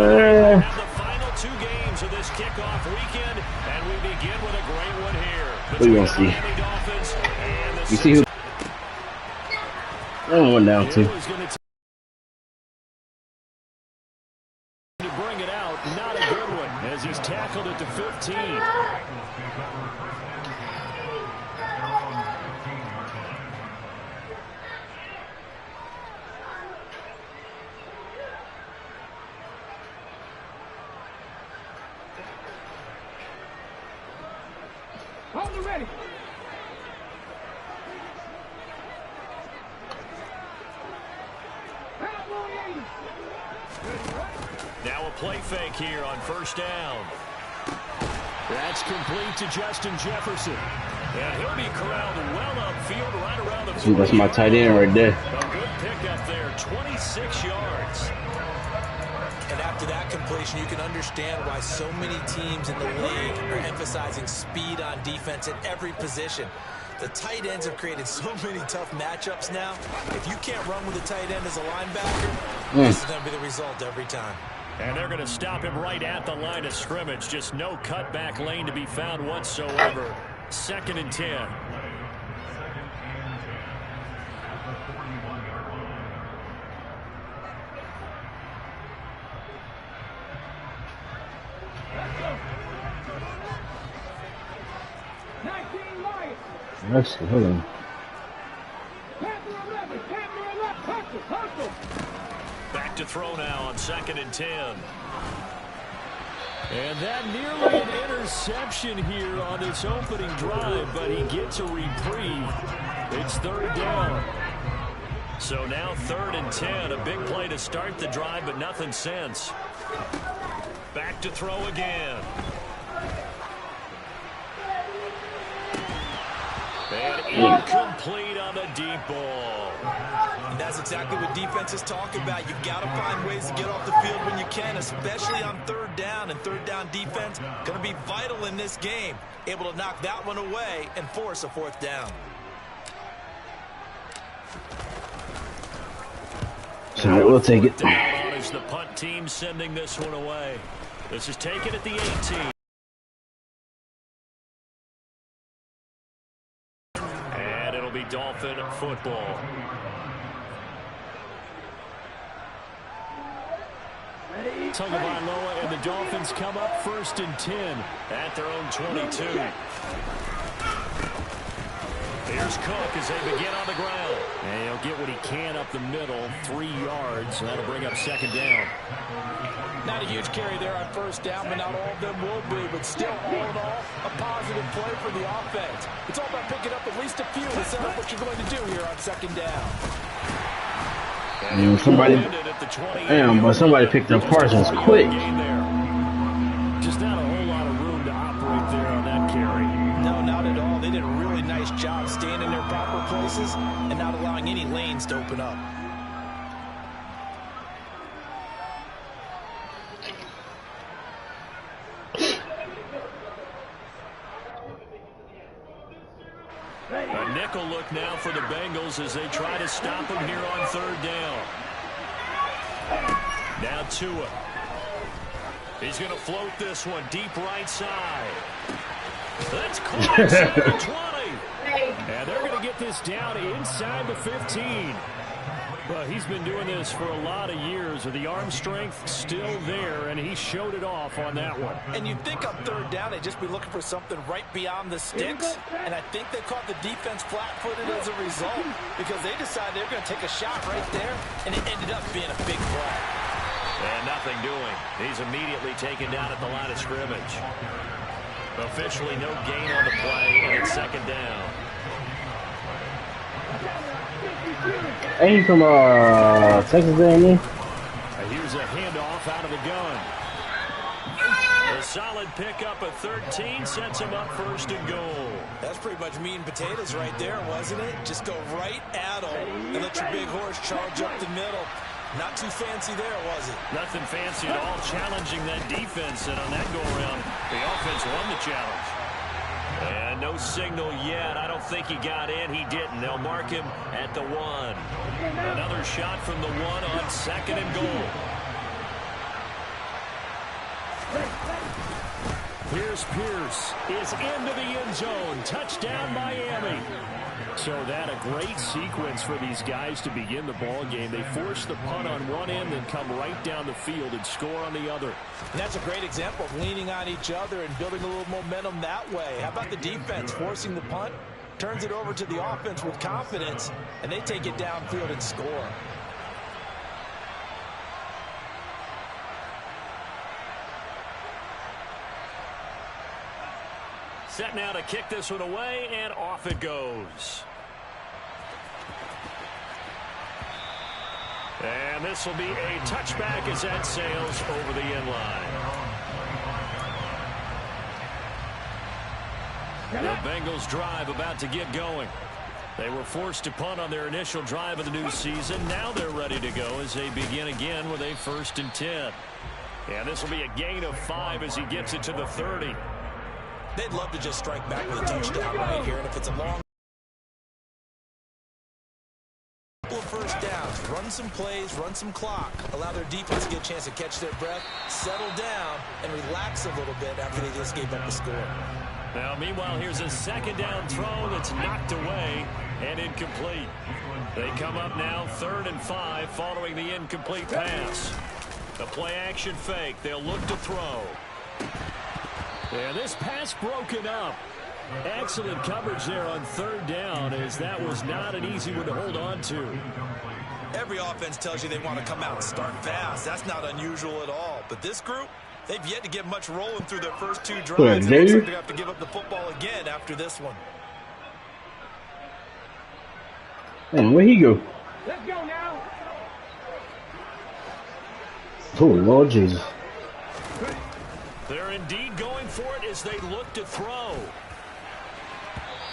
have the final 2 games of this kickoff weekend, and we begin with a great one here. What do you want to see? Dolphins and the you see who? One down too. To bring it out, not a good one, as he's tackled at the 15. Ready. Now a play fake here on first down. That's complete to Justin Jefferson. And he'll be corralled well upfield right around the See, that's my tight end right there. A good pickup there, 26 yards. And after that completion, you can understand why so many teams in the league are emphasizing speed on defense at every position. The tight ends have created so many tough matchups now. If you can't run with a tight end as a linebacker, this is going to be the result every time. And they're going to stop him right at the line of scrimmage. Just no cutback lane to be found whatsoever. 2nd and 10. Actually, hold on. Back to throw now on 2nd and 10. And that nearly an interception here on this opening drive, but he gets a reprieve. It's 3rd down. So now 3rd and 10. A big play to start the drive, but nothing since. Back to throw again. And incomplete on the deep ball. And that's exactly what defenses talk about. You've got to find ways to get off the field when you can, especially on 3rd down. And 3rd down defense going to be vital in this game. Able to knock that one away and force a 4th down. So we'll take it. As the punt team sending this one away. This is taken at the 18. Dolphin football. Tagovailoa and the Dolphins come up 1st and 10 at their own 22. Here's Cook as they begin on the ground. And he'll get what he can up the middle, 3 yards. And that'll bring up 2nd down. Not a huge carry there on 1st down, but not all of them will be. But still, all in all, a positive play for the offense. It's all about picking up at least a few to set up what you're going to do here on 2nd down. Somebody picked up Parsons quick. Just not a whole lot of room to operate there on that carry. No, not at all. They did a really nice job staying in their proper places and not allowing any lanes to open up. A nickel look now for the Bengals as they try to stop him here on 3rd down. Now Tua. He's going to float this one deep right side. That's close at the 20. And they're going to get this down inside the 15. But he's been doing this for a lot of years. The arm strength still there, and he showed it off on that one. And you'd think on 3rd down they'd just be looking for something right beyond the sticks. And I think they caught the defense flat-footed as a result because they decided they were going to take a shot right there, and it ended up being a big play. And nothing doing. He's immediately taken down at the line of scrimmage. Officially no gain on the play, and it's 2nd down. Ain't from Texas A&M. Here's a handoff out of the gun. A solid pickup of 13 sets him up 1st and goal. That's pretty much meat and potatoes right there, wasn't it? Just go right at him and let your big horse charge up the middle. Not too fancy there, was it? Nothing fancy at all, challenging that defense, and on that go-around, the offense won the challenge. And no signal yet. I don't think he got in. He didn't. They'll mark him at the 1. Another shot from the 1 on 2nd and goal. Here's Pierce is into the end zone. Touchdown, Miami. So that a great sequence for these guys to begin the ball game. They force the punt on one end and come right down the field and score on the other. And that's a great example of leaning on each other and building a little momentum that way. How about the defense forcing the punt? Turns it over to the offense with confidence, and they take it downfield and score. Set now to kick this one away, and off it goes. And this will be a touchback as that sails over the end line. The Bengals drive about to get going. They were forced to punt on their initial drive of the new season. Now they're ready to go as they begin again with a 1st and 10. And this will be a gain of 5 as he gets it to the 30. They'd love to just strike back with a touchdown right here. And if it's a long couple of first downs, run some plays, run some clock, allow their defense to get a chance to catch their breath, settle down, and relax a little bit after they just gave up a score. Now, meanwhile, here's a 2nd down throw that's knocked away and incomplete. They come up now 3rd and 5 following the incomplete pass. The play action fake. They'll look to throw. And this pass broken up. Excellent coverage there on 3rd down, as that was not an easy one to hold on to. Every offense tells you they want to come out and start fast. That's not unusual at all. But this group, they've yet to get much rolling through their first 2 drives. It looks like they have to give up the football again after this one. And where he go? Let's go now. Oh, Lord Jesus. They're indeed going for it as they look to throw.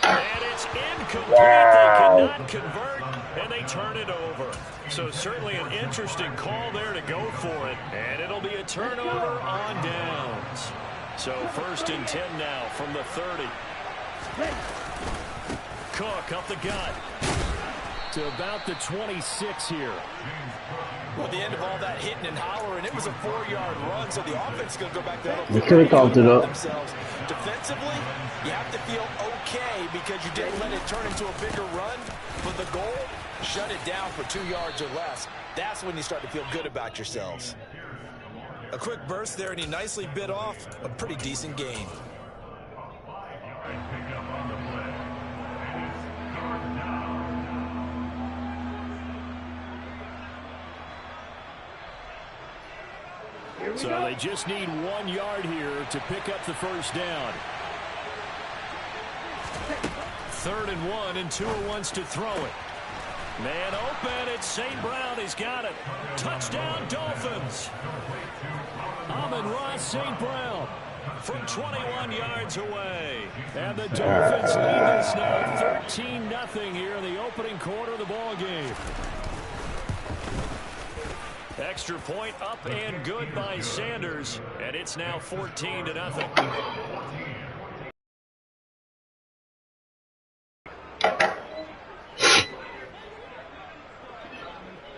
And it's incomplete. Wow. They cannot convert, and they turn it over. So certainly an interesting call there to go for it. And it'll be a turnover on downs. So 1st and 10 now from the 30. Cook up the gut to about the 26 here. Well, at the end of all that hitting and hollering, it was a 4-yard run, so the offense is going to go back there. They could have called it up. Defensively, you have to feel okay because you didn't let it turn into a bigger run. But the goal, shut it down for 2 yards or less. That's when you start to feel good about yourselves. A quick burst there, and he nicely bit off a pretty decent gain. So they just need 1 yard here to pick up the 1st down. 3rd and 1, and Tua wants to throw it. Man open, it's St. Brown. He's got it. Touchdown, Dolphins. Amon-Ra St. Brown from 21 yards away. And the Dolphins lead this now 13-0 here in the opening quarter of the ball game. Extra point up and good by Sanders, and it's now 14-0.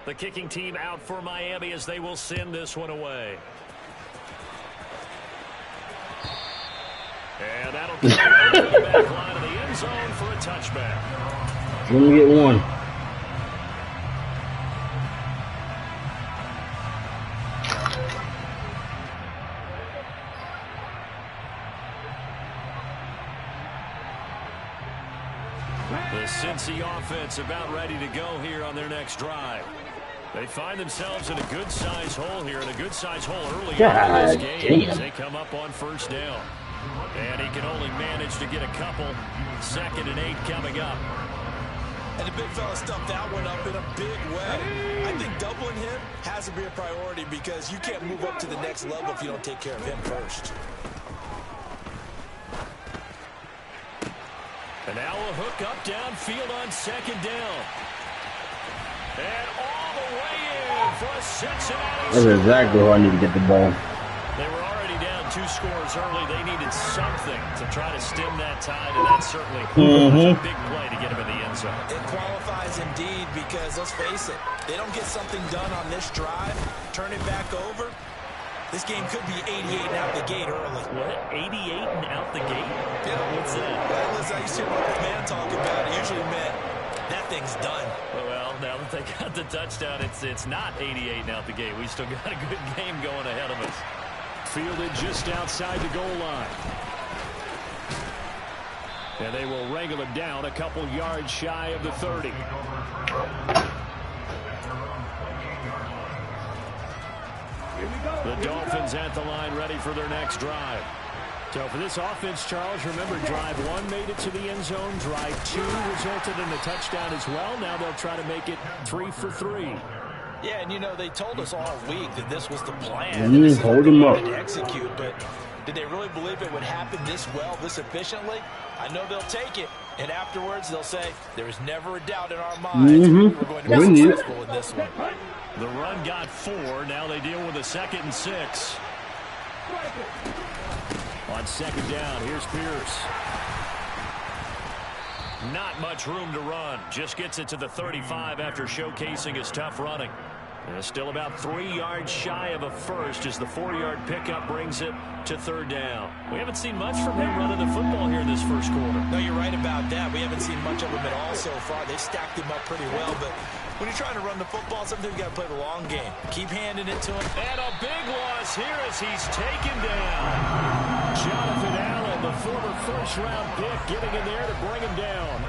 The kicking team out for Miami as they will send this one away. And that'll come out to the back line of the end zone for a touchback. Let me get one. The Cincy offense about ready to go here on their next drive. They find themselves in a good-sized hole here, and a good-sized hole early in this game as they come up on 1st down. And he can only manage to get a couple. 2nd and 8 coming up. And the big fella stuffed that one up in a big way. I think doubling him has to be a priority because you can't move up to the next level if you don't take care of him first. And now a hook up downfield on 2nd down. And all the way in for a Cincinnati. That's exactly where I need to get the ball. They were already down 2 scores early. They needed something to try to stem that tide, and that certainly was a big play to get him in the end zone. It qualifies indeed because, let's face it, they don't get something done on this drive, turn it back over, This game could be 88 and out the gate early. What? 88 and out the gate? Yeah. What's that? Well, as I used to hear my man talk about, it usually meant that thing's done. Well, now that they got the touchdown, it's not 88 and out the gate. We still got a good game going ahead of us. Fielded just outside the goal line. And they will wrangle him down a couple yards shy of the 30. The Dolphins at the line ready for their next drive. So for this offense, Charles, remember drive 1 made it to the end zone. Drive 2 resulted in a touchdown as well. Now they'll try to make it 3 for 3. Yeah, and you know, they told us all week that this was the plan. Hold them up. To execute, but did they really believe it would happen this well, this efficiently? I know they'll take it, and afterwards they'll say, there was never a doubt in our minds we were going to be successful in this one. The run got 4. Now they deal with a 2nd and 6. On second down, here's Pierce. Not much room to run. Just gets it to the 35 after showcasing his tough running. And still about 3 yards shy of a first as the 4-yard pickup brings it to 3rd down. We haven't seen much from him running the football here in this first quarter. No, you're right about that. We haven't seen much of him at all so far. They stacked him up pretty well, but when you're trying to run the football, sometimes you got to play the long game. Keep handing it to him. And a big loss here as he's taken down. Jonathan Allen, the former first-round pick, getting in there to bring him down.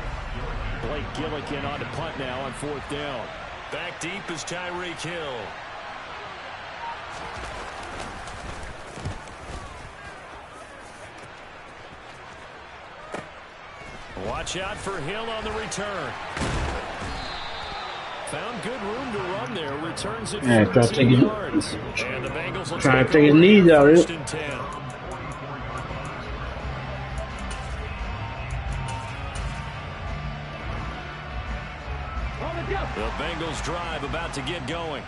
Blake Gillikin on to punt now on 4th down. Back deep is Tyreek Hill. Watch out for Hill on the return. Found good room to run there. Returns it 14 yards. And the Bengals will trying to take his knees out of it. The Bengals drive about to get going.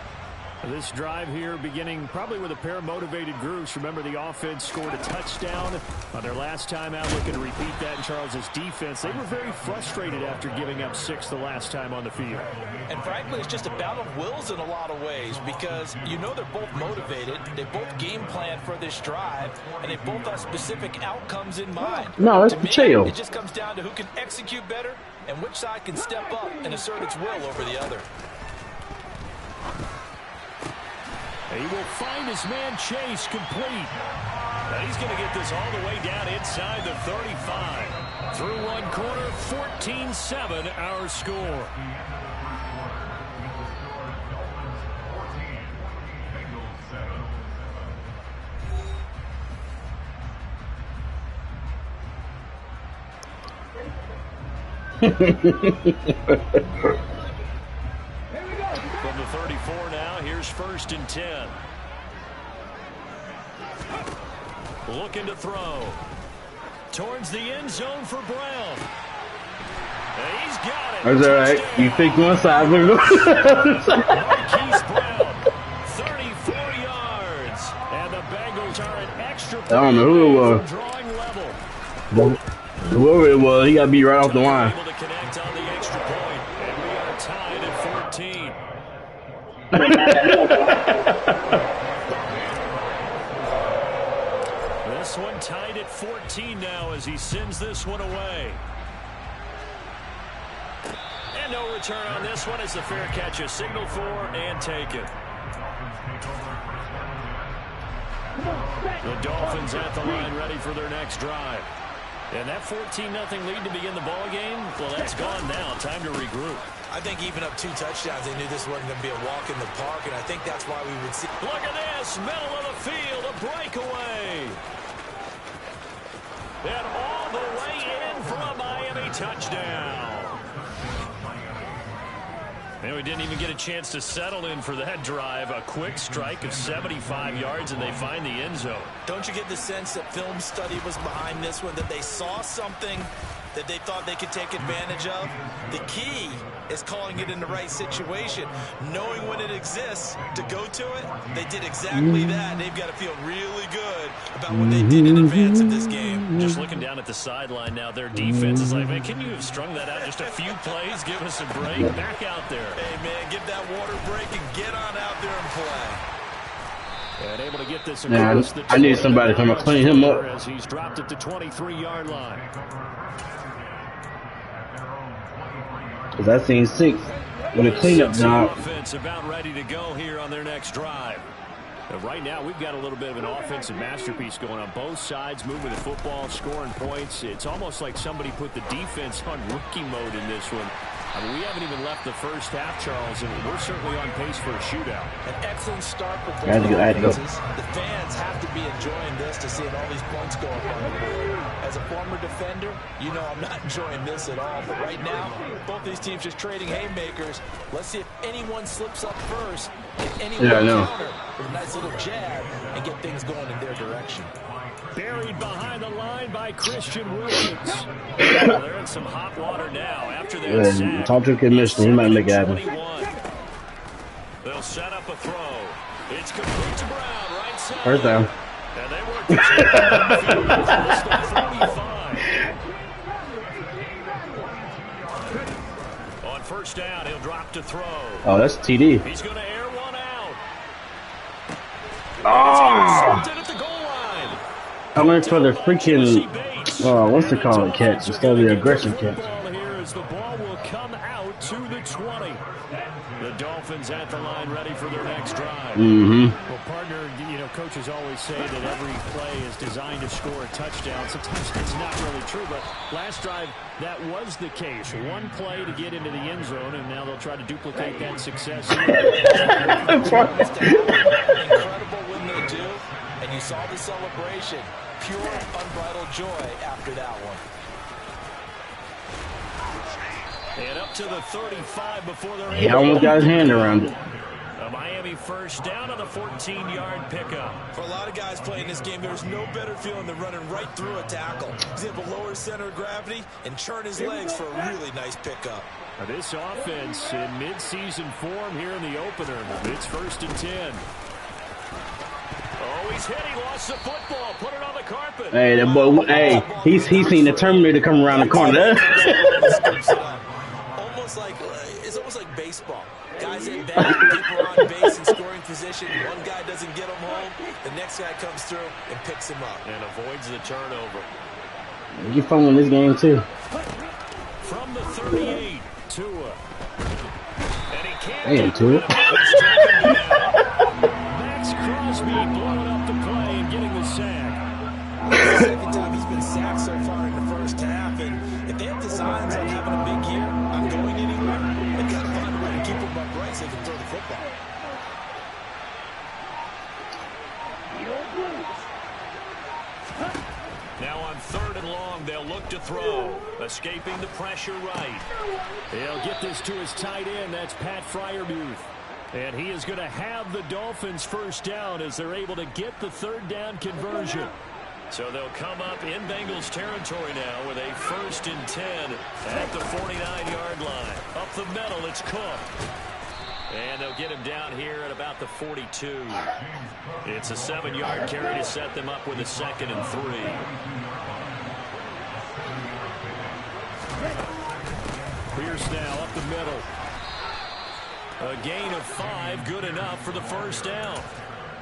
This drive here beginning probably with a pair of motivated groups. Remember, the offense scored a touchdown on their last time out, looking to repeat that in Charles's defense. They were very frustrated after giving up 6 the last time on the field. And frankly, it's just a battle of wills in a lot of ways because you know they're both motivated. They both game plan for this drive, and they both have specific outcomes in mind. No, that's to me, chill. it just comes down to who can execute better and which side can step up and assert its will over the other. He will find his man Chase complete. And he's going to get this all the way down inside the 35. Through one corner, 14-7 our score. From the 34 now, here's 1st and 10. Looking to throw. Towards the end zone for Brown. And he's got it. That's all right. You pick one side, we're Marquise Brown, 34 yards. And the Bengals are an extra I don't know who it was. drawing level. Whoever it was, he got to be right off the line. Able to connect on the extra point, and we are tied at 14. This one tied at 14 now as he sends this one away. And no return on this one as the fair catch is signaled for and taken. The Dolphins at the line ready for their next drive. And that 14-0 lead to begin the ball game, well, that's gone now. Time to regroup. I think even up 2 touchdowns, they knew this wasn't going to be a walk in the park, and I think that's why we would see. Look at this, middle of the field, a breakaway. And all the way in for a Miami touchdown. And we didn't even get a chance to settle in for that drive. A quick strike of 75 yards, and they find the end zone. Don't you get the sense that film study was behind this one, that they saw something that they thought they could take advantage of? The key is calling it in the right situation, knowing when it exists to go to it. They did exactly that. They've got to feel really good about what they did in advance of this game. Just looking down at the sideline now, their defense is like, man, can you have strung that out just a few plays? Give us a break. Back out there. Hey, man, give that water break and get on out there and play. And able to get this across the I need somebody to come and clean him up. As he's dropped at the 23-yard line. Because I seen 6 with a cleanup job. Offense about ready to go here on their next drive. Right now, we've got a little bit of an offensive masterpiece going on both sides, moving the football, scoring points. It's almost like somebody put the defense on rookie mode in this one. I mean, we haven't even left the first half, Charles, and we're certainly on pace for a shootout. An excellent start with the offenses. The fans have to be enjoying this to see all these points go up on the board. As a former defender, you know I'm not enjoying this at all. But right now, both these teams just trading haymakers. Let's see if anyone slips up first, if anyone counter with a nice little jab and get things going in their direction. Buried behind the line by Christian Wilkins. Well, they're in some hot water now after that sack. Talk to the commissioner. He might make it happen. They'll set up a throw. It's complete to Brown, right side. First down. And they work the 45. On first down, he'll drop to throw. Oh, that's TD. He's going to air one out. Oh! At the goal line. I went for the freaking, what's it called, catch instead of the aggressive catch. Here as the ball will come out to the 20. The Dolphins at the line ready for their next drive. Mm-hmm. Well, partner, you know, coaches always say that every play is designed to score a touchdown. Sometimes it's not really true, but last drive, that was the case. One play to get into the end zone, and now they'll try to duplicate that success. Incredible when they do, and you saw the celebration. Pure, unbridled joy after that one. And up to the 35 before they're He almost got his hand around it. A Miami first down on the 14-yard pickup. For a lot of guys playing this game, there's no better feeling than running right through a tackle. He's able to lower center of gravity and churn his legs for a really nice pickup. This offense in mid-season form here in the opener. It's 1st and 10. Oh, he's hit. He lost the football. Put it on the carpet. Hey, that boy. Hey, he's seen the Terminator come around the corner. It's almost like baseball. Guys in back, people are on base in scoring position. One guy doesn't get him home. The next guy comes through and picks him up. And avoids the turnover. You fun in this game, too. From the 38, Tua. And he can't. Damn, Tua. Max Crosby blowing up the play and getting the sack. This is the second time he's been sacked so far in the first half. And if they have designs on having a big year, I'm going anywhere. They've got to find a way to keep him upright so they can throw the football. Now on 3rd and long, they'll look to throw. Escaping the pressure right. He'll get this to his tight end. That's Pat Freiermuth. And he is going to have the Dolphins first down as they're able to get the 3rd down conversion. So they'll come up in Bengals territory now with a 1st and 10 at the 49-yard line. Up the middle, it's Cook. And they'll get him down here at about the 42. It's a 7-yard carry to set them up with a 2nd and 3. Pierce now up the middle. A gain of 5, good enough for the first down.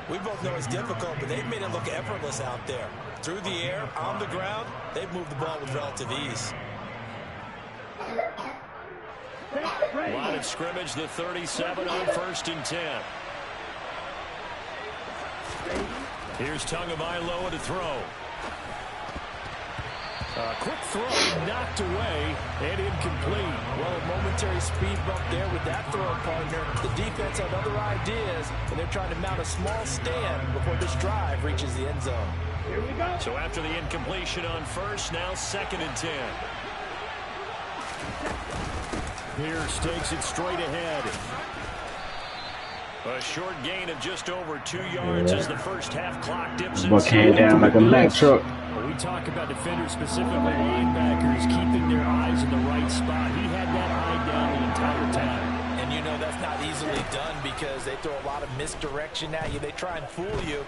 We both know it's difficult, but they've made it look effortless out there. Through the air, on the ground, they've moved the ball with relative ease. Line of scrimmage, the 37 on 1st and 10. Here's Tagovailoa to throw. Quick throw knocked away and incomplete. Well, a momentary speed bump there with that throw, partner. The defense had other ideas, and they're trying to mount a small stand before this drive reaches the end zone. Here we go. So after the incompletion on 1st, now 2nd and 10. Pierce takes it straight ahead. A short gain of just over 2 yards as the first half clock dips in. Came down like a Mack truck. We talk about defenders, specifically linebackers, keeping their eyes in the right spot. He had that eye down the entire time. And you know that's not easily done because they throw a lot of misdirection at you. They try and fool you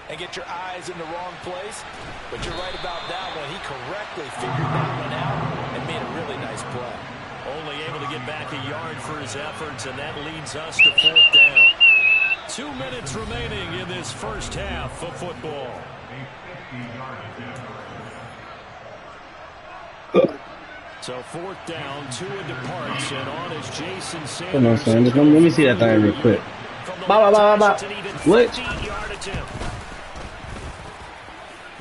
and get your eyes in the wrong place. But you're right about that one. He correctly figured that one out and made a really nice play. Only able to get back a yard for his efforts, and that leads us to 4th down. 2 minutes remaining in this first half of football. So 4th down, Tua departs, and on is Jason Sanders. Come on, Sanders. Let me see that thing real quick. What?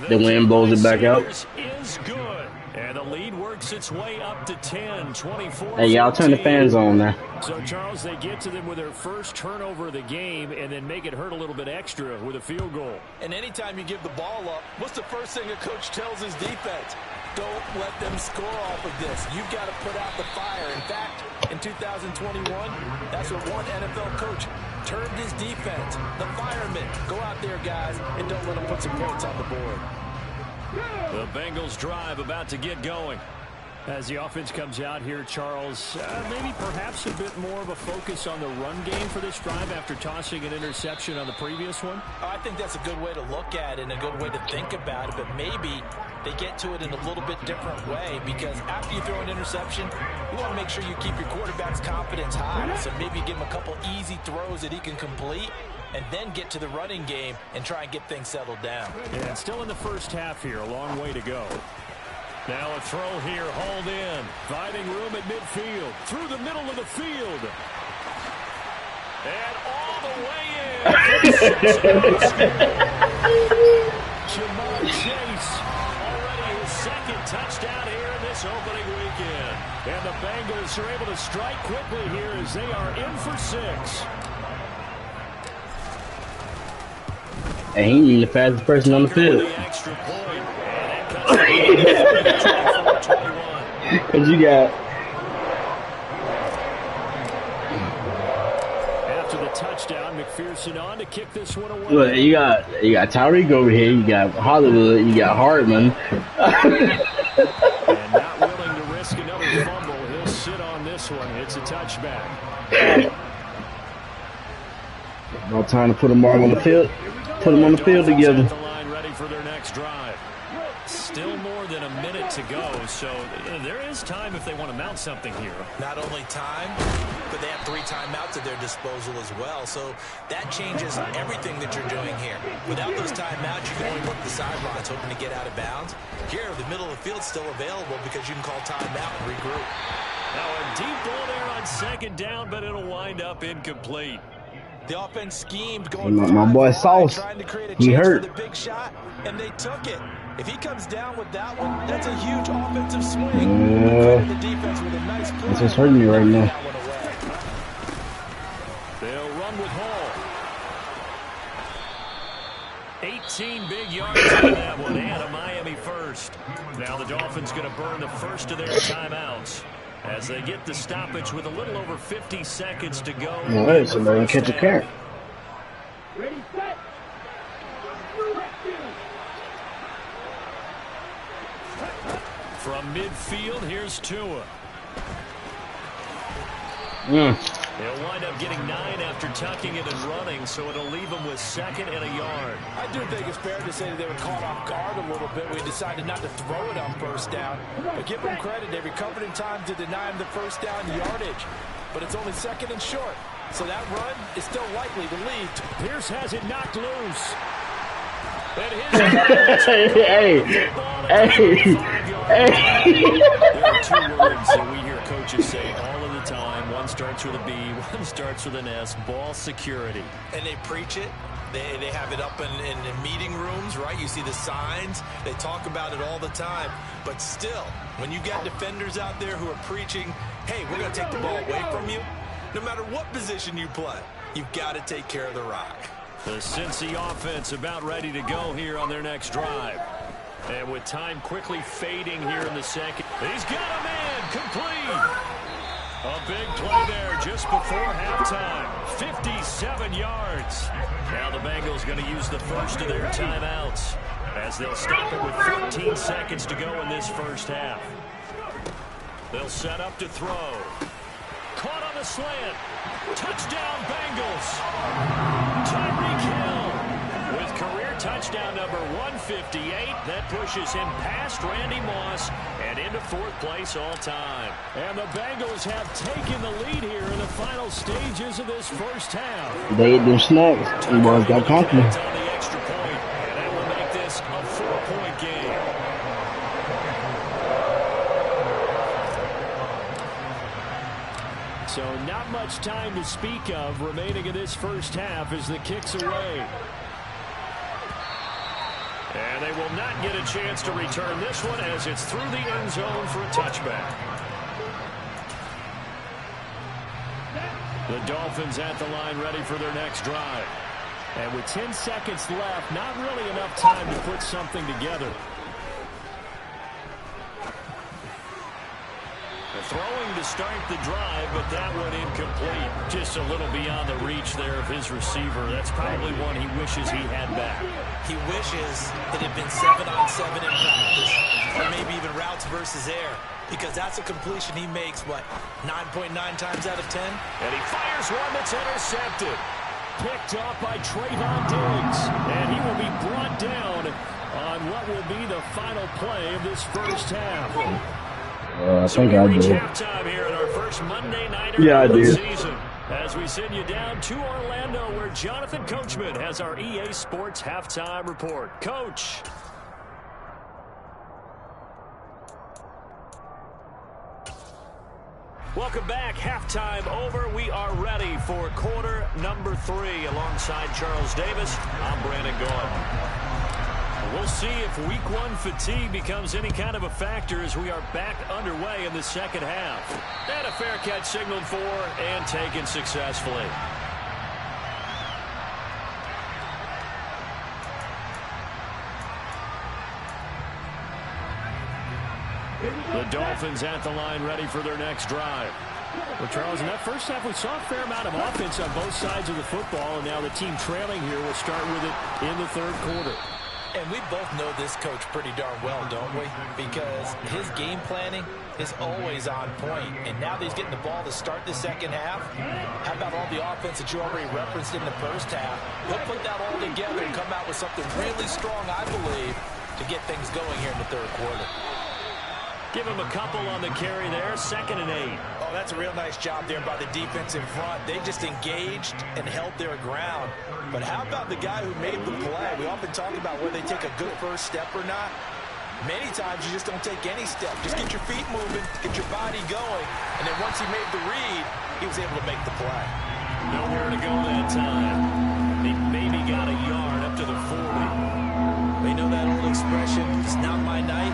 The wind blows it back out. Is good. And the lead works its way up to 10, 24. Hey, y'all turn the fans on now. So, Charles, they get to them with their first turnover of the game and then make it hurt a little bit extra with a field goal. And anytime you give the ball up, what's the first thing a coach tells his defense? Don't let them score off of this. You've got to put out the fire. In fact, in 2021, that's what one NFL coach termed his defense. The firemen. Go out there, guys, and don't let them put some points on the board. The Bengals drive about to get going. As the offense comes out here, Charles, maybe perhaps a bit more of a focus on the run game for this drive after tossing an interception on the previous one? I think that's a good way to look at it and a good way to think about it, but maybe they get to it in a little bit different way because after you throw an interception, you want to make sure you keep your quarterback's confidence high. So maybe you give him a couple easy throws that he can complete and then get to the running game and try and get things settled down. Yeah, still in the first half here, a long way to go. Now a throw here, hauled in. Finding room at midfield. Through the middle of the field. And all the way in. Jamar Chase. Already his second touchdown here in this opening weekend. And the Bengals are able to strike quickly here as they are in for 6. And he ain't the fastest person on the field. Cause you got after the touchdown, McPherson on to kick this one away. Look, you got Tyreek over here, you got Hollywood, you got Hartman. And not willing to risk another fumble. He'll sit on this one. It's a touchback. About time to put them all on the field. Put them on the field together. The line ready for their next drive. Still more than a minute to go, so there is time if they want to mount something here. Not only time, but they have 3 timeouts at their disposal as well, so that changes everything that you're doing here. Without those timeouts, you can only work the sidelines hoping to get out of bounds. Here, the middle of the field's still available because you can call timeout and regroup. Now a deep ball there on 2nd down, but it'll wind up incomplete. The offense schemed going my boy Sauce, trying to create a he chance hurt. for the big shot, and they took it. If he comes down with that one, that's a huge offensive swing. The defense with a nice play. That's what's hurting me right now. They'll run with Hall. 18 big yards on that one, and a Miami first. Now the Dolphins going to burn the first of their timeouts as they get the stoppage with a little over 50 seconds to go. All right, somebody catch a carrot. Ready, set. From midfield, here's Tua. He'll wind up getting 9 after tucking it and running, so it'll leave him with 2nd and a yard. I do think it's fair to say that they were caught off guard a little bit. We decided not to throw it on 1st down. But give them credit. They recovered in time to deny him the 1st down yardage. But it's only 2nd and short. So that run is still likely to lead. Pierce has it knocked loose. And Hey. There are 2 words that we hear coaches say all of the time. One starts with a B, one starts with an S. Ball security. And they preach it. They have it up in meeting rooms, right? You see the signs. They talk about it all the time. But still, when you got defenders out there who are preaching, hey, we're going to take the ball away from you, no matter what position you play, you've got to take care of the rock. The Cincy offense about ready to go here on their next drive. And with time quickly fading here in the 2nd, he's got a man complete. A big play there just before halftime. 57 yards. Now the Bengals going to use the first of their timeouts as they'll stop it with 14 seconds to go in this first half. They'll set up to throw. Caught on the slant. Touchdown Bengals. Tyreek Hill with career touchdown number 158. That pushes him past Randy Moss and into 4th place all time. And the Bengals have taken the lead here in the final stages of this first half. They ate their snacks and boys got confident. On the extra point, and that will make this a 4-point game. So not much time to speak of remaining in this first half as the kick's away. And they will not get a chance to return this one as it's through the end zone for a touchback. The Dolphins at the line ready for their next drive. And with 10 seconds left, not really enough time to put something together. Throwing to start the drive, but that one incomplete. Just a little beyond the reach there of his receiver. That's probably one he wishes he had back. He wishes it had been 7-on-7 in practice, or maybe even routes versus air, because that's a completion he makes, what, 9.9 times out of 10? And he fires one that's intercepted. Picked off by Trayvon Diggs, and he will be brought down on what will be the final play of this first half. I think I did. Halftime here in our first Monday nighter Yeah, I of the did. season. As we send you down to Orlando, where Jonathan Coachman has our EA Sports halftime report. Coach. Welcome back. Halftime over. We are ready for quarter number 3. Alongside Charles Davis, I'm Brandon Gaudin. We'll see if week 1 fatigue becomes any kind of a factor as we are back underway in the second half. And a fair catch signaled for and taken successfully. The Dolphins at the line ready for their next drive. Well, Charles, in that first half, we saw a fair amount of offense on both sides of the football, and now the team trailing here will start with it in the third quarter. And we both know this coach pretty darn well, don't we? Because his game planning is always on point. And now that he's getting the ball to start the second half, how about all the offense that you already referenced in the first half? He'll put that all together and come out with something really strong, I believe, to get things going here in the third quarter. Give him a couple on the carry there, 2nd and 8. Oh, that's a real nice job there by the defense in front. They just engaged and held their ground. But how about the guy who made the play? We often talk about whether they take a good first step or not. Many times you just don't take any step. Just get your feet moving, get your body going, and then once he made the read, he was able to make the play. Nowhere to go that time. He maybe got a yard up to the 40. They know that old expression, it's not my night.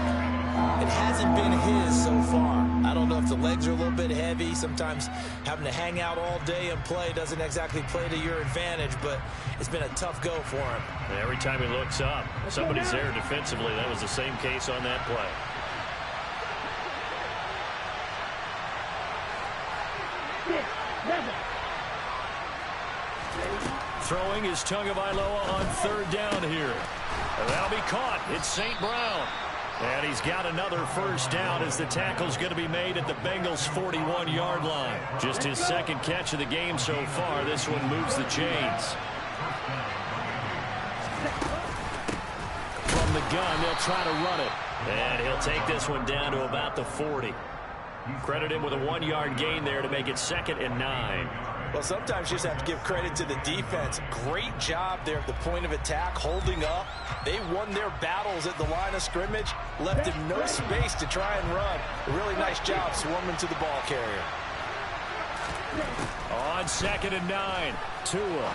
It hasn't been his so far. I don't know if the legs are a little bit heavy. Sometimes having to hang out all day and play doesn't exactly play to your advantage, but it's been a tough go for him. And every time he looks up, somebody's there defensively. That was the same case on that play. Throwing is Tagovailoa on 3rd down here. And that'll be caught. It's St. Brown. And he's got another first down as the tackle's going to be made at the Bengals' 41-yard line. Just his 2nd catch of the game so far. This one moves the chains. From the gun, they'll try to run it. And he'll take this one down to about the 40. Credit him with a 1-yard gain there to make it 2nd and 9. Well, sometimes you just have to give credit to the defense. Great job there at the point of attack, holding up. They won their battles at the line of scrimmage, left him no space to try and run. A really nice job swarming to the ball carrier. On 2nd and 9, Tua.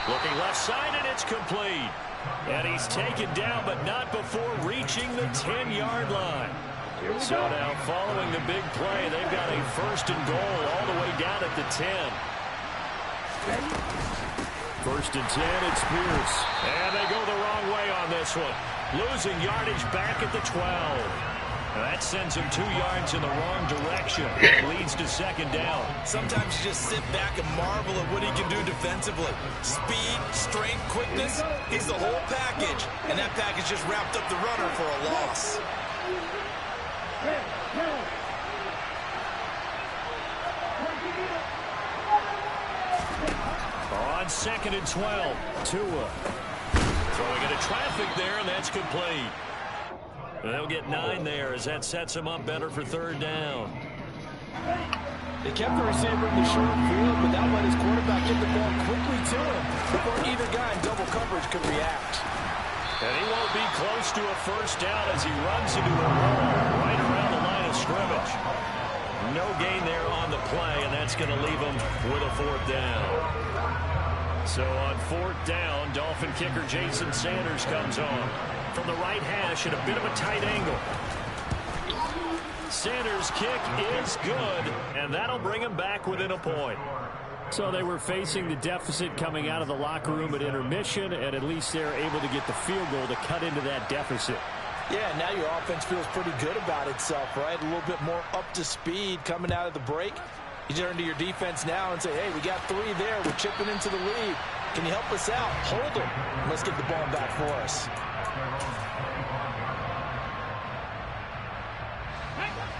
Looking left side, and it's complete. And he's taken down, but not before reaching the 10-yard line. So now, following the big play, they've got a 1st and goal all the way down at the 10. 1st and 10, it's Pierce. And they go the wrong way on this one. Losing yardage back at the 12. That sends him 2 yards in the wrong direction. Leads to 2nd down. Sometimes you just sit back and marvel at what he can do defensively. Speed, strength, quickness, he's the whole package. And that package just wrapped up the runner for a loss. On on 2nd and 12. Tua throwing into traffic there, and that's complete. They'll get 9 there as that sets them up better for 3rd down. They kept the receiver in the short field, but that let his quarterback get the ball quickly to him before either guy in double coverage could react. And he won't be close to a 1st down as he runs into a wall right around the line of scrimmage. No gain there on the play, and that's going to leave him with a 4th down. So on 4th down, Dolphin kicker Jason Sanders comes on from the right hash at a bit of a tight angle. Sanders' kick is good, and that'll bring him back within a point. So they were facing the deficit coming out of the locker room at intermission, and at least they're able to get the field goal to cut into that deficit. Yeah, now your offense feels pretty good about itself, right? A little bit more up to speed coming out of the break. You turn to your defense now and say, hey, we got 3 there. We're chipping into the lead. Can you help us out? Hold them. Let's get the ball back for us.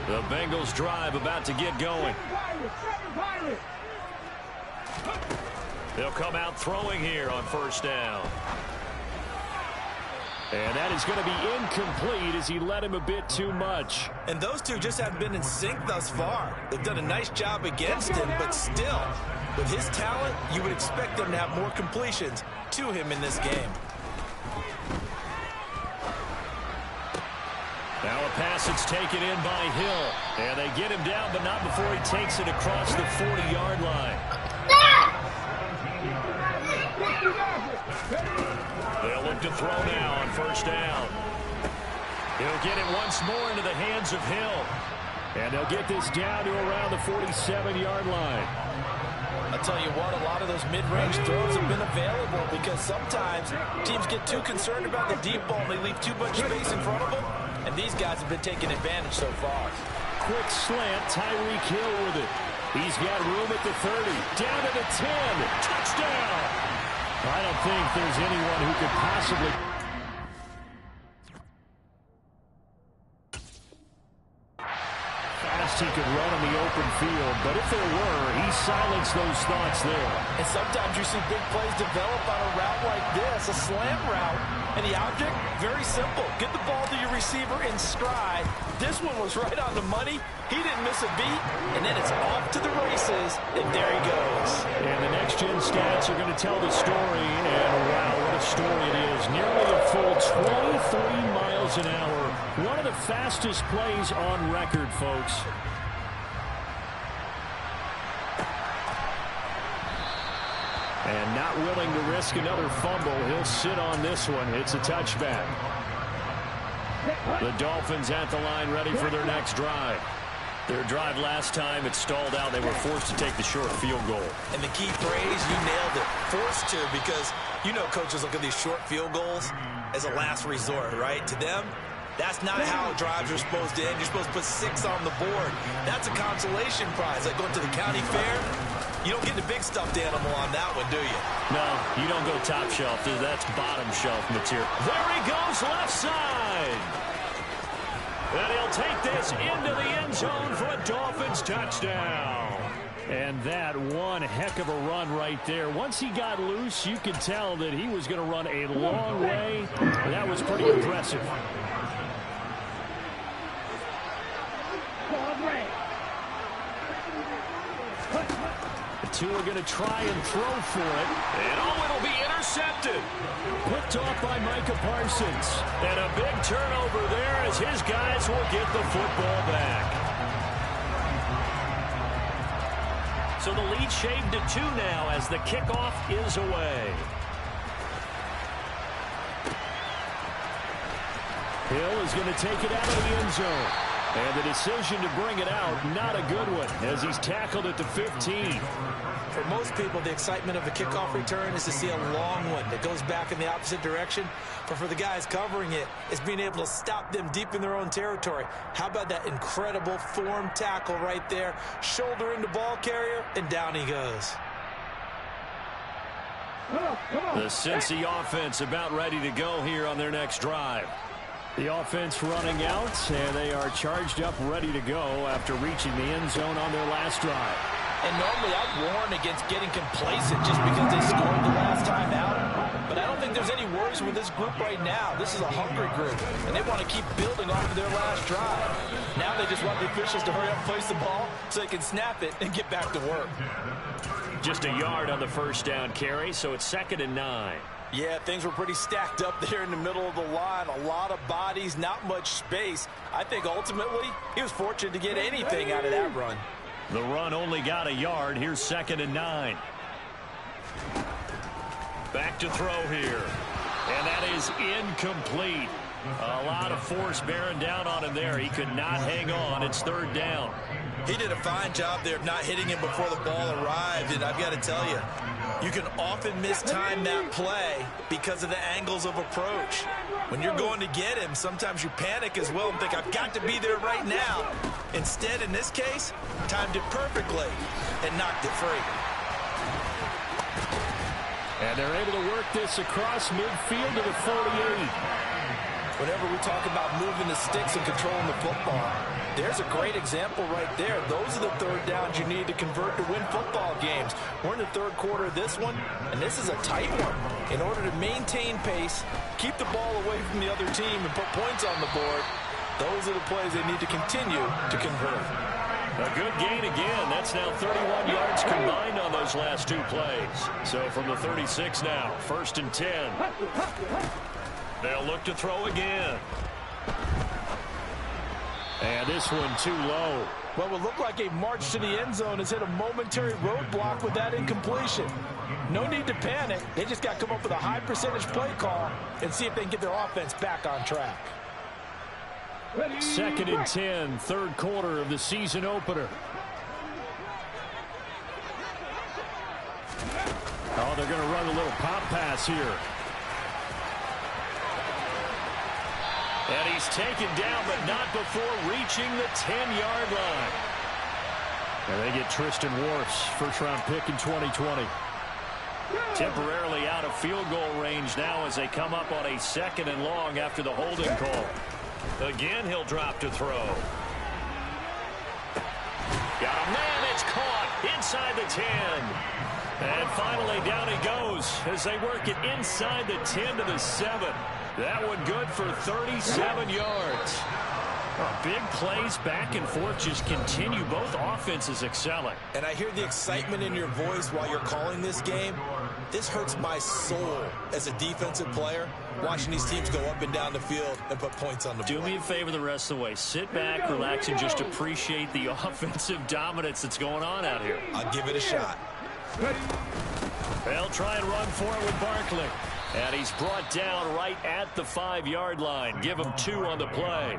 The Bengals drive about to get going. They'll come out throwing here on 1st down. And that is going to be incomplete as he led him a bit too much. And those two just haven't been in sync thus far. They've done a nice job against him, but still, with his talent, you would expect them to have more completions to him in this game. Now a pass that's taken in by Hill. And they get him down, but not before he takes it across the 40-yard line. They'll look to throw now on 1st down. He'll get it once more into the hands of Hill. And they'll get this down to around the 47-yard line. I'll tell you what, a lot of those mid-range throws have been available because sometimes teams get too concerned about the deep ball and they leave too much space in front of them. And these guys have been taking advantage so far. Quick slant, Tyreek Hill with it. He's got room at the 30, down to the 10, touchdown. I don't think there's anyone who could possibly... Fast he could run in the open field, but if there were, he silenced those thoughts there. And sometimes you see big plays develop on a route like this, a slant route, and the object, very simple. Get the ball to your receiver in stride. This one was right on the money. He didn't miss a beat, and then it's off to the races, and there he goes. And the next-gen stats are going to tell the story, and wow, what a story it is. Nearly a full 23 miles an hour. One of the fastest plays on record, folks. And not willing to risk another fumble, he'll sit on this one. It's a touchback. The Dolphins at the line ready for their next drive. Their drive last time, it stalled out. They were forced to take the short field goal. And the key phrase, you nailed it. Forced to, because you know coaches look at these short field goals as a last resort, right? To them, that's not how drives are supposed to end. You're supposed to put 6 on the board. That's a consolation prize. Like going to the county fair, you don't get the big stuffed animal on that one, do you? No, you don't go top shelf. That's bottom shelf material. There he goes, left side. And he'll take this into the end zone for a Dolphins touchdown. And that one heck of a run right there. Once he got loose, you could tell that he was going to run a long way. That was pretty impressive. The two are going to try and throw for it. And it'll be intercepted. Picked off by Micah Parsons. And a big turnover there as his guys will get the football back. So the lead shaved to 2 now as the kickoff is away. Hill is going to take it out of the end zone. And the decision to bring it out, not a good one, as he's tackled at the 15. For most people, the excitement of a kickoff return is to see a long one that goes back in the opposite direction. But for the guys covering it, it's being able to stop them deep in their own territory. How about that incredible form tackle right there? Shoulder into ball carrier, and down he goes. The Cincy offense about ready to go here on their next drive. The offense running out, and they are charged up, ready to go after reaching the end zone on their last drive. And normally I'd warn against getting complacent just because they scored the last time out. But I don't think there's any worries with this group right now. This is a hungry group, and they want to keep building off of their last drive. Now they just want the officials to hurry up and place the ball so they can snap it and get back to work. Just a yard on the first down carry, so it's 2nd and 9. Yeah, things were pretty stacked up there in the middle of the line. A lot of bodies, not much space. I think ultimately he was fortunate to get anything out of that run. The run only got a yard. Here's 2nd and 9. Back to throw here. And that is incomplete. A lot of force bearing down on him there. He could not hang on. It's 3rd down. He did a fine job there of not hitting him before the ball arrived. And I've got to tell you, you can often mistime that play because of the angles of approach. When you're going to get him, sometimes you panic as well and think, I've got to be there right now. Instead, in this case, timed it perfectly and knocked it free. And they're able to work this across midfield to the 48. Whenever we talk about moving the sticks and controlling the football, there's a great example right there. Those are the 3rd downs you need to convert to win football games. We're in the 3rd quarter of this one, and this is a tight one. In order to maintain pace, keep the ball away from the other team, and put points on the board, those are the plays they need to continue to convert. A good gain again. That's now 31 yards combined on those last 2 plays. So from the 36 now, 1st and 10. They'll look to throw again. And this one too low. What would look like a march to the end zone has hit a momentary roadblock with that incompletion. No need to panic. They just got to come up with a high percentage play call and see if they can get their offense back on track. 2nd and 10, 3rd quarter of the season opener. Oh, they're going to run a little pop pass here. And he's taken down, but not before reaching the 10-yard line. And they get Tristan Wirfs, first-round pick in 2020. Temporarily out of field goal range now as they come up on a 2nd and long after the holding call. Again, he'll drop to throw. Got a man, it's caught inside the 10. And finally, down he goes as they work it inside the 10 to the 7. That one good for 37 yards. Big plays back and forth just continue. Both offenses excelling. And I hear the excitement in your voice while you're calling this game. This hurts my soul as a defensive player, watching these teams go up and down the field and put points on the board. Do me a favor the rest of the way. Sit back, relax, and just appreciate the offensive dominance that's going on out here. I'll give it a shot. They'll try and run for it with Barkley. And he's brought down right at the 5-yard line. Give him 2 on the play.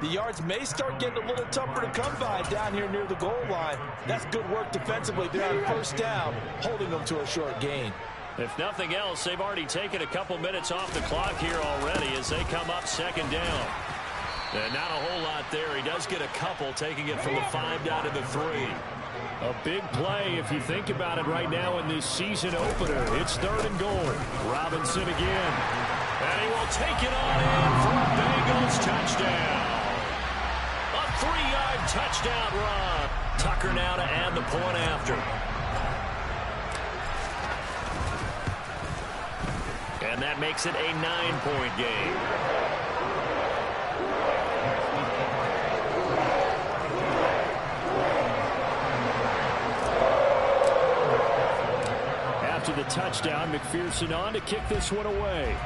The yards may start getting a little tougher to come by down here near the goal line. That's good work defensively there on 1st down, holding them to a short gain. If nothing else, they've already taken a couple minutes off the clock here already as they come up 2nd down. And not a whole lot there. He does get a couple, taking it from the 5 down to the 3. A big play if you think about it right now in this season opener. It's 3rd and goal. Robinson again. And he will take it on in for a Bengals touchdown. A 3-yard touchdown run. Tucker now to add the point after. And that makes it a 9-point game. After the touchdown, McPherson on to kick this one away.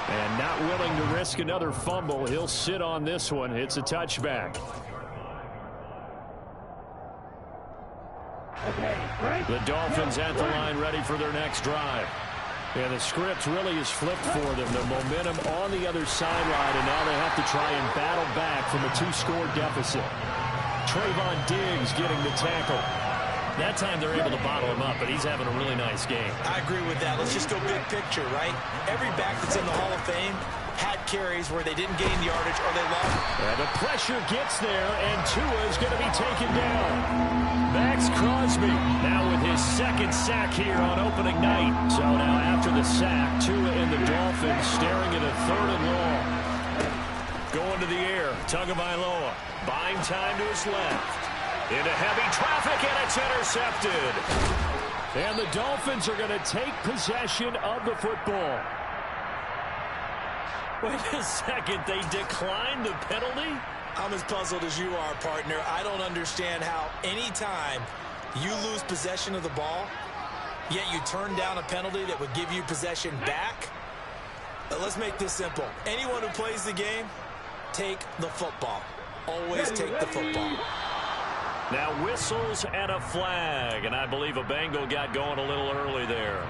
And not willing to risk another fumble. He'll sit on this one. It's a touchback. The Dolphins at the line ready for their next drive. And the script really is flipped for them. The momentum on the other sideline, and now they have to try and battle back from a 2-score deficit. Trayvon Diggs getting the tackle. That time they're able to bottle him up, but he's having a really nice game. I agree with that. Let's just go big picture, right? Every back that's in the Hall of Fame had carries where they didn't gain yardage or they lost. And the pressure gets there, and Tua is going to be taken down. Max Crosby now with his 2nd sack here on opening night. So now after the sack, Tua and the Dolphins staring at a 3rd and long. going to the air. Tagovailoa buying time to his left. Into heavy traffic, and it's intercepted. And the Dolphins are going to take possession of the football. Wait a second, they declined the penalty? I'm as puzzled as you are, partner. I don't understand how any time you lose possession of the ball, yet you turn down a penalty that would give you possession back. Let's make this simple. Anyone who plays the game, take the football. Always take the football. Now whistles and a flag, and I believe a Bengal got going a little early there.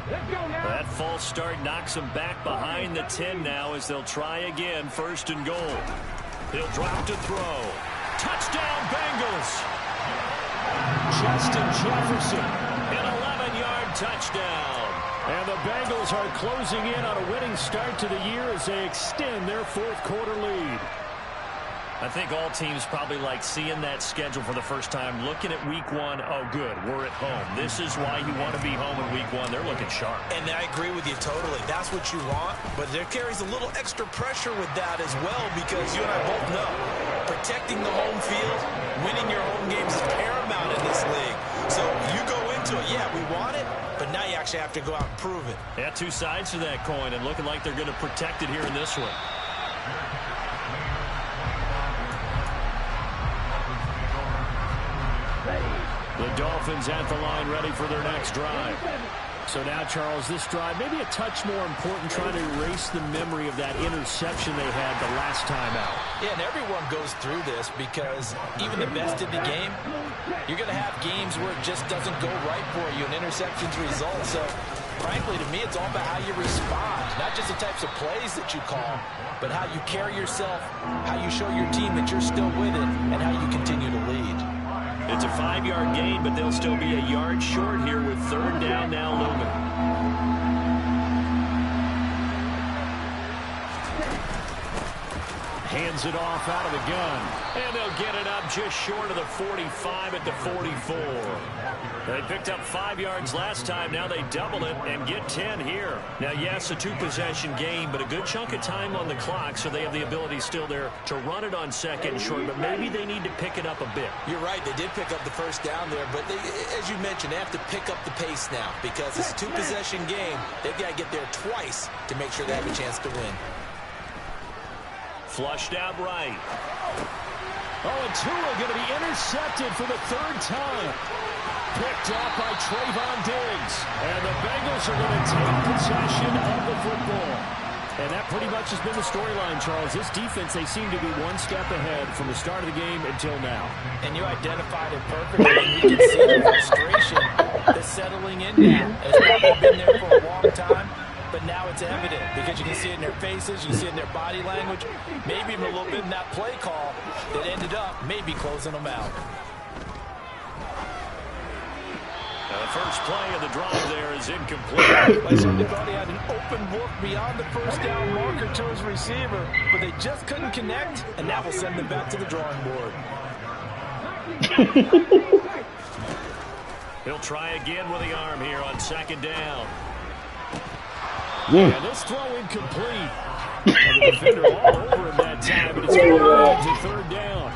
That false start knocks him back behind the 10 now as they'll try again, 1st and goal. He'll drop to throw. Touchdown, Bengals! Justin Jefferson, an 11-yard touchdown. And the Bengals are closing in on a winning start to the year as they extend their 4th quarter lead. I think all teams probably like seeing that schedule for the first time, looking at week 1. Oh, good, we're at home. This is why you want to be home in week 1. They're looking sharp. And I agree with you totally. That's what you want. But there carries a little extra pressure with that as well, because you and I both know protecting the home field, winning your home games is paramount in this league. So you go into it, yeah, we want it, but now you actually have to go out and prove it. Yeah, 2 sides to that coin, and looking like they're going to protect it here in this one. The Dolphins at the line ready for their next drive. So now, Charles, this drive maybe a touch more important, trying to erase the memory of that interception they had the last time out. Yeah, and everyone goes through this because even the best in the game, you're going to have games where it just doesn't go right for you, and interceptions result. So, frankly, to me, it's all about how you respond, not just the types of plays that you call, but how you carry yourself, how you show your team that you're still with it, and how you continue to lead. It's a 5-yard gain, but they'll still be a yard short here with 3rd down now looming. Hands it off out of the gun. And they'll get it up just short of the 45 at the 44. They picked up 5 yards last time. Now they double it and get 10 here. Now, yes, a 2-possession game, but a good chunk of time on the clock, so they have the ability still there to run it on 2nd and short, but maybe they need to pick it up a bit. You're right. They did pick up the 1st down there, but they, as you mentioned, they have to pick up the pace now because it's a 2-possession game. They've got to get there twice to make sure they have a chance to win. Flushed out right. Oh, and Tua going to be intercepted for the 3rd time. Picked off by Trayvon Diggs. And the Bengals are going to take possession of the football. And that pretty much has been the storyline, Charles. This defense, they seem to be one step ahead from the start of the game until now. And you identified it perfectly. And you can see the frustration that's settling in now. It's probably been there for a long time. But now it's evident because you can see it in their faces, you can see it in their body language, maybe even a little bit in that play call that ended up maybe closing them out. Now the first play of the drive there is incomplete. I certainly thought he had an open look beyond the 1st down marker to his receiver, but they just couldn't connect, and that will send them back to the drawing board. He'll try again with the arm here on 2nd down. Yeah. And this throw incomplete. And the defender all over him that time, but it's going to 3rd down.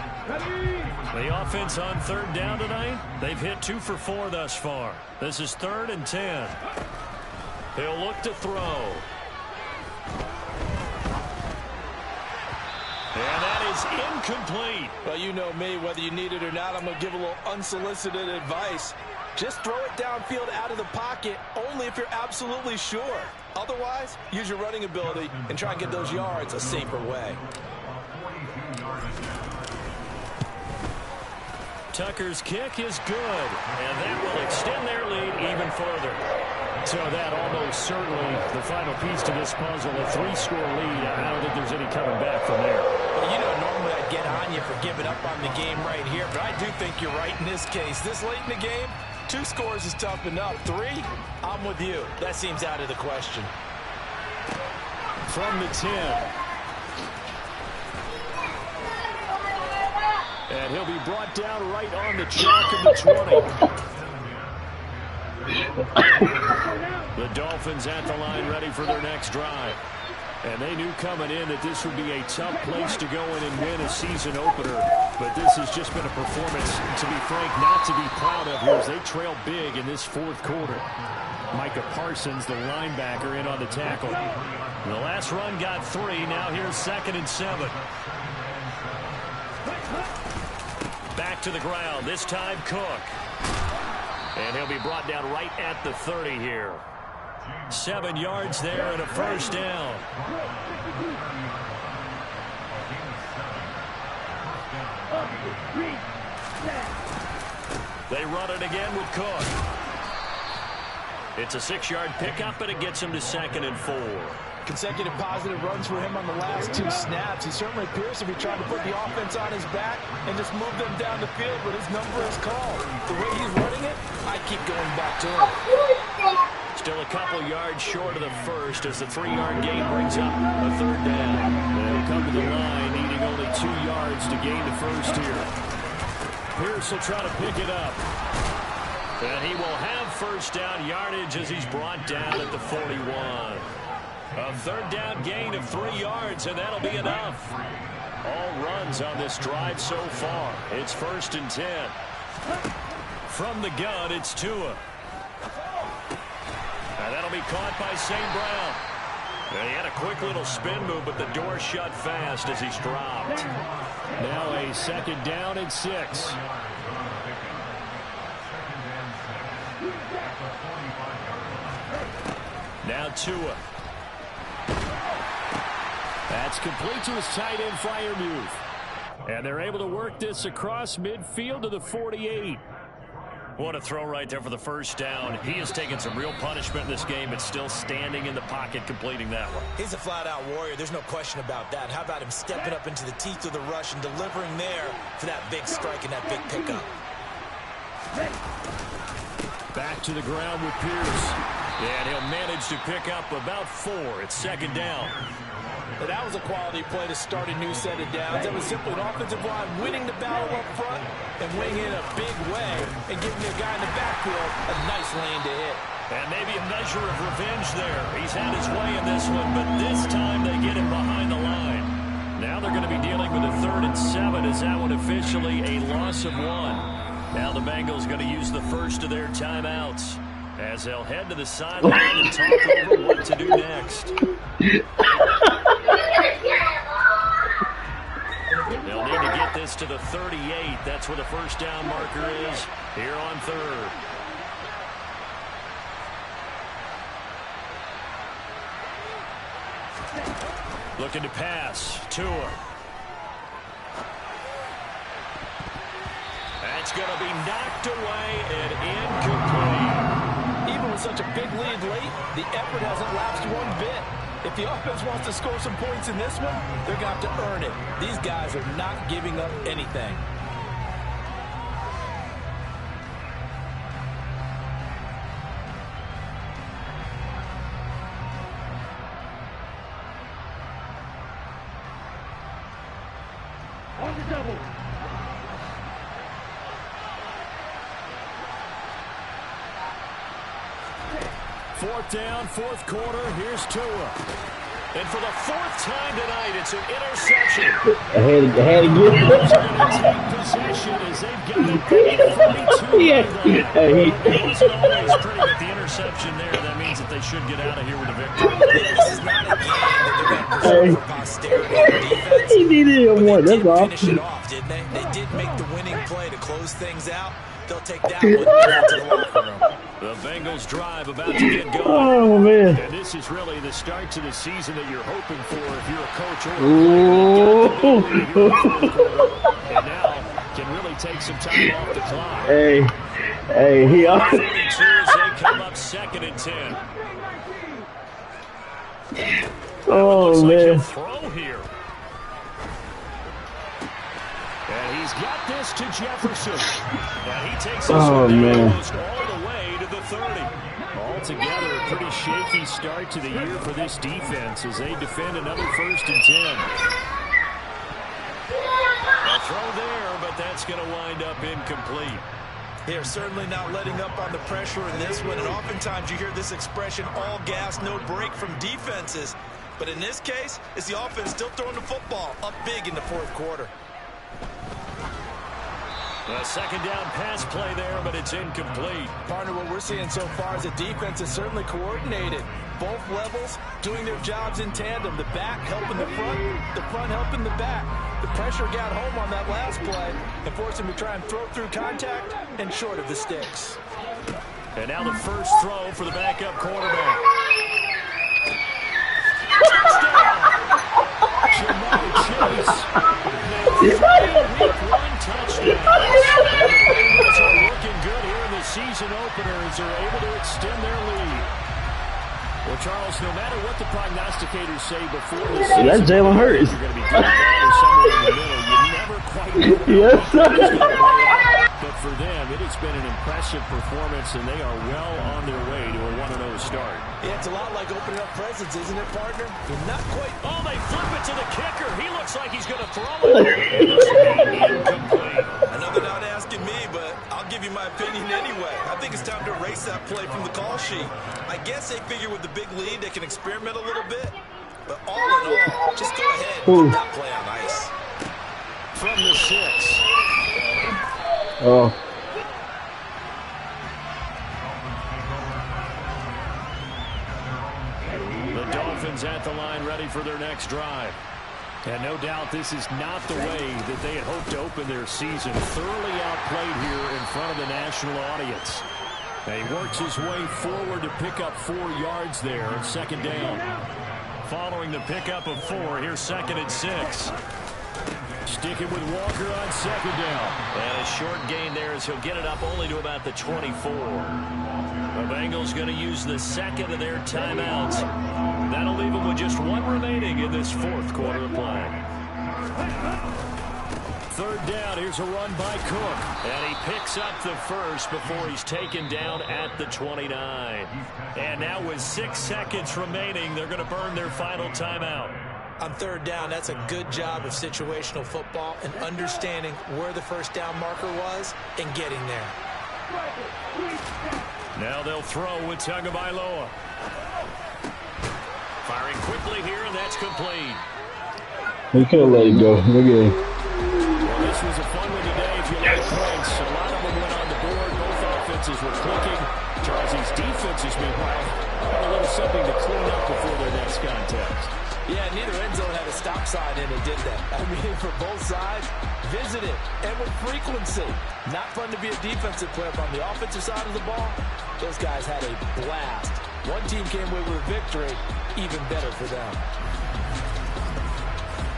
The offense on 3rd down tonight, they've hit 2 for 4 thus far. This is 3rd and 10. He'll look to throw. And that is incomplete. Well, you know me, whether you need it or not, I'm going to give a little unsolicited advice. Just throw it downfield out of the pocket only if you're absolutely sure. Otherwise, use your running ability and try and get those yards a safer way. Tucker's kick is good, and that will extend their lead even further. So that almost certainly the final piece to this puzzle, a 3-score lead. I don't think there's any coming back from there. Well, you know, normally I'd get on you for giving up on the game right here, but I do think you're right in this case. This late in the game, 2 scores is tough enough. 3, I'm with you. That seems out of the question. From the 10. And he'll be brought down right on the chalk of the 20. The Dolphins at the line ready for their next drive. And they knew coming in that this would be a tough place to go in and win a season opener. But this has just been a performance, to be frank, not to be proud of here as they trail big in this fourth quarter. Micah Parsons, the linebacker, in on the tackle. The last run got 3. Now here's 2nd and 7. Back to the ground. This time Cook. And he'll be brought down right at the 30 here. 7 yards there and a first down. They run it again with Cook. It's a 6-yard pickup, and it gets him to 2nd and 4. Consecutive positive runs for him on the last 2 snaps. He certainly appears to be trying to put the offense on his back and just move them down the field, but his number is called. The way he's running it, I keep going back to him. Still a couple yards short of the first as the 3-yard gain brings up a 3rd down. They'll come to the line, needing only 2 yards to gain the first here. Pierce will try to pick it up. And he will have first down yardage as he's brought down at the 41. A 3rd down gain of 3 yards, and that'll be enough. All runs on this drive so far. It's 1st and 10. From the gun, it's Tua. And that'll be caught by St. Brown. And he had a quick little spin move, but the door shut fast as he's dropped. Now a 2nd down and 6. Now Tua. That's complete to his tight end Freiermuth. And they're able to work this across midfield to the 48. What a throw right there for the first down. He has taken some real punishment in this game, but still standing in the pocket completing that one. He's a flat-out warrior. There's no question about that. How about him stepping up into the teeth of the rush and delivering there for that big strike and that big pickup. Back to the ground with Pierce. And he'll manage to pick up about 4. It's 2nd down. But that was a quality play to start a new set of downs. That was simply an offensive line winning the battle up front and winning in a big way and giving the guy in the backfield a nice lane to hit. And maybe a measure of revenge there. He's had his way in this one, but this time they get him behind the line. Now they're going to be dealing with a 3rd and 7 as that one officially a loss of 1. Now the Bengals going to use the first of their timeouts as they'll head to the sideline and talk over what to do next. They'll need to get this to the 38. That's where the first down marker is here on 3rd. Looking to pass. Tua. That's going to be knocked away and incomplete. Even with such a big lead late, the effort hasn't lapsed one bit. If the offense wants to score some points in this one, they're going to have to earn it. These guys are not giving up anything. On the double. 4th down, 4th quarter. Here's Tua. And for the 4th time tonight, it's an interception. I had to get it. Take possession as they've got it 32. It wasn't always pretty, but the interception there, that means that they should get out of here with a victory. This is not a game that they're going to preserve for posterity on defense. He needed a one. That's all. Finish it off, didn't they? They did make the winning play to close things out. They'll take that one to the locker room. The Bengals drive about to get going. Oh, man. And this is really the start to the season that you're hoping for if you're a coach or a player. And now can really take some time off the clock. Hey, he are. 42 as they come up 2nd and 10. Oh, man. Like throw here. And he's got this to Jefferson. And he takes this one almost all the way to the 30. Altogether, a pretty shaky start to the year for this defense as they defend another 1st and 10. A throw there, but that's going to wind up incomplete. They are certainly not letting up on the pressure in this one, and oftentimes you hear this expression, all gas, no break from defenses. But in this case, it's the offense still throwing the football up big in the fourth quarter. A second down pass play there, but it's incomplete. Partner, what we're seeing so far is the defense is certainly coordinated. Both levels doing their jobs in tandem. The back helping the front helping the back. The pressure got home on that last play and forced him to try and throw through contact and short of the sticks. And now the first throw for the backup quarterback. Bengals are looking good here in the season openers. Are able to extend their lead. Well, Charles, no matter what the prognosticators say before the season, that's Jalen Hurts. You're going to be doing better somewhere in the middle. You never quite know. Yes, sir. But for them, it has been an impressive performance, and they are well on their way to a 1-0 start. Yeah, it's a lot like opening up presents, isn't it, partner? You're not quite. Oh, they flip it to the kicker. He looks like he's going to throw it. Incomplete. Another not asking me, but I'll give you my opinion anyway. I think it's time to erase that play from the call sheet. I guess they figure with the big lead, they can experiment a little bit. But all in all, just go ahead and put that play on ice. From the 6. Oh. The Dolphins at the line, ready for their next drive. And no doubt this is not the way that they had hoped to open their season. Thoroughly outplayed here in front of the national audience. And he works his way forward to pick up 4 yards there on second down. Following the pickup of 4, here's second and 6. Sticking with Walker on second down. And a short gain there as he'll get it up only to about the 24. The Bengals going to use the second of their timeouts. That'll leave them with just 1 remaining in this fourth quarter of play. Third down, here's a run by Cook. And he picks up the first before he's taken down at the 29. And now with 6 seconds remaining, they're going to burn their final timeout. On third down, that's a good job of situational football and understanding where the first down marker was and getting there. Now they'll throw with Tagovailoa. Firing quickly here, and that's complete. He could have let it go. Look at him. Well, this was a fun one today. If you like points, a lot of them went on the board. Both offenses were clicking. Charles's defenses, meanwhile, had a little something to clean up before their next contest. Yeah, neither end zone had a stop sign in it, did they? I mean, for both sides, visit it, and with frequency. Not fun to be a defensive player, but on the offensive side of the ball, those guys had a blast. One team came away with a victory, even better for them.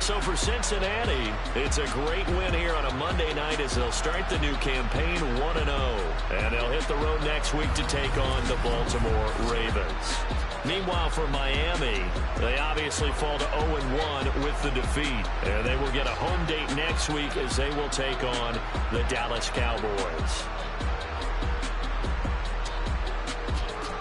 So for Cincinnati, it's a great win here on a Monday night as they'll start the new campaign 1-0. And they'll hit the road next week to take on the Baltimore Ravens. Meanwhile, for Miami, they obviously fall to 0-1 with the defeat. And they will get a home date next week as they will take on the Dallas Cowboys.